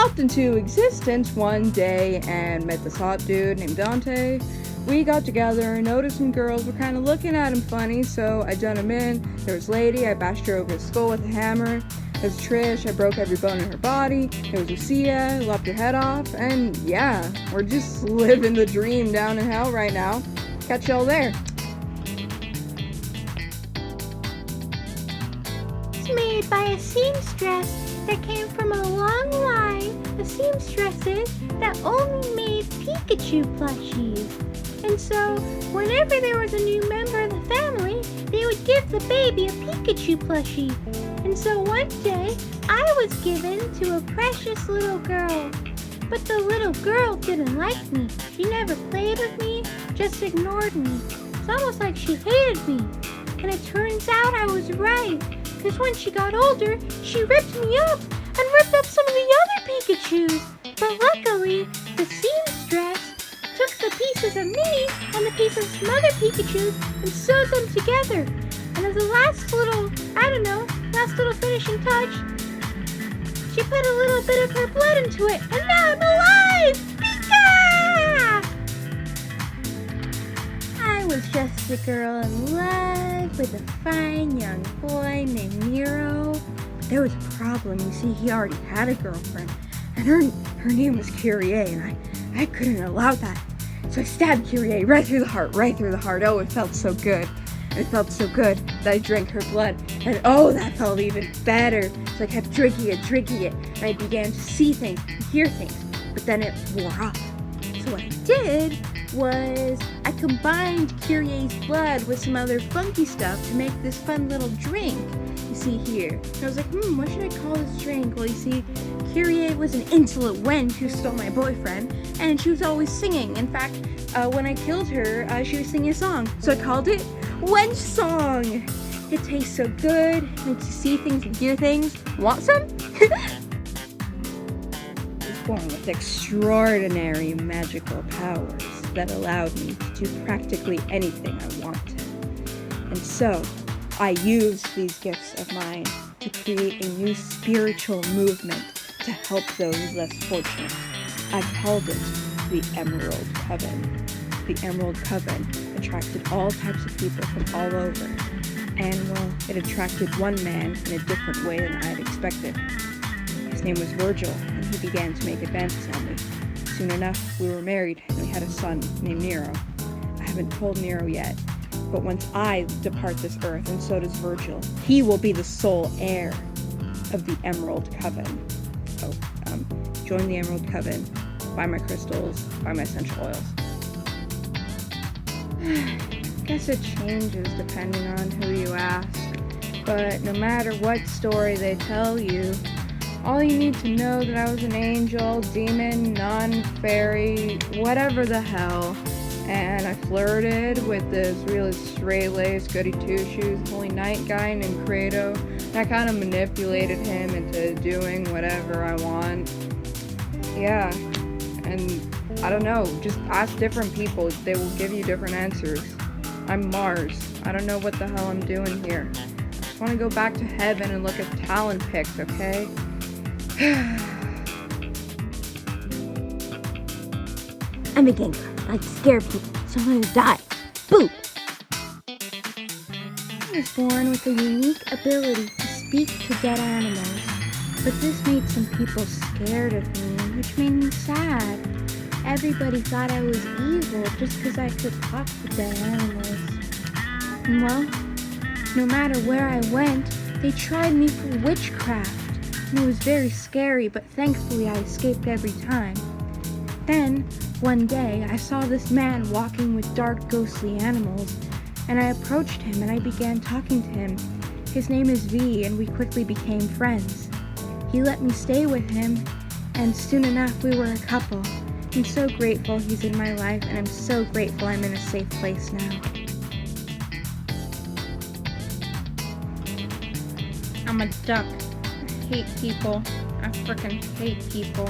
popped into existence one day and met this hot dude named Dante. We got together and noticed some girls were kind of looking at him funny, so I done him in. There was Lady, I bashed her over his skull with a hammer. There's Trish, I broke every bone in her body. There was Lucia, I lopped her head off. And yeah, we're just living the dream down in hell right now. Catch y'all there. It's made by a seamstress that came from a long line of seamstresses that only made Pikachu plushies. And so, whenever there was a new member of the family, they would give the baby a Pikachu plushie. And so one day, I was given to a precious little girl. But the little girl didn't like me. She never played with me, just ignored me. It's almost like she hated me. And it turns out I was right. Because when she got older, she ripped me up and ripped up some of the other Pikachus. But luckily, the seamstress took the pieces of me and the pieces of some other Pikachus and sewed them together. And as a last little finishing touch, she put a little bit of her blood into it. And now I'm alive! Pika! I was just a girl in love with a fine young boy named Nero. But there was a problem. You see, he already had a girlfriend. And her name was Kyrie, and I couldn't allow that. So I stabbed Kyrie right through the heart. Oh, it felt so good. It felt so good that I drank her blood. And oh, that felt even better. So I kept drinking it. And I began to see things and hear things. But then it wore off. So what I did was I combined Kyrie's blood with some other funky stuff to make this fun little drink. You see here. And I was like, what should I call this drink? Well, you see, Kyrie was an insolent wench who stole my boyfriend, and she was always singing. In fact, when I killed her, she was singing a song. So I called it Wench Song. It tastes so good, makes you see things and hear things. Want some? I was born with extraordinary magical powers that allowed me to do practically anything I wanted. And so, I used these gifts of mine to create a new spiritual movement to help those less fortunate. I called it the Emerald Coven. The Emerald Coven attracted all types of people from all over. And well, it attracted one man in a different way than I had expected. His name was Virgil, and he began to make advances on me. Soon enough, we were married, and we had a son named Nero. I haven't told Nero yet, but once I depart this earth, and so does Virgil, he will be the sole heir of the Emerald Coven. So, join the Emerald Coven, buy my crystals, buy my essential oils. Guess it changes depending on who you ask, but no matter what story they tell you, all you need to know that I was an angel, demon, nun, fairy, whatever the hell, and I flirted with this really straight-laced, goody-two-shoes, holy knight guy named Credo, and I kind of manipulated him into doing whatever I want. Yeah, and I don't know, just ask different people, they will give you different answers. I'm Mars, I don't know what the hell I'm doing here. I just want to go back to heaven and look at talent pics, okay? I'm a gangster. I like to scare people, so I'm gonna die. Boo! I was born with a unique ability to speak to dead animals, but this made some people scared of me, which made me sad. Everybody thought I was evil just because I could talk to dead animals. And well, no matter where I went, they tried me for witchcraft. And it was very scary, but thankfully I escaped every time. Then, one day, I saw this man walking with dark, ghostly animals, and I approached him and I began talking to him. His name is V, and we quickly became friends. He let me stay with him, and soon enough we were a couple. I'm so grateful he's in my life, and I'm so grateful I'm in a safe place now. I'm a duck. I hate people. I freaking hate people.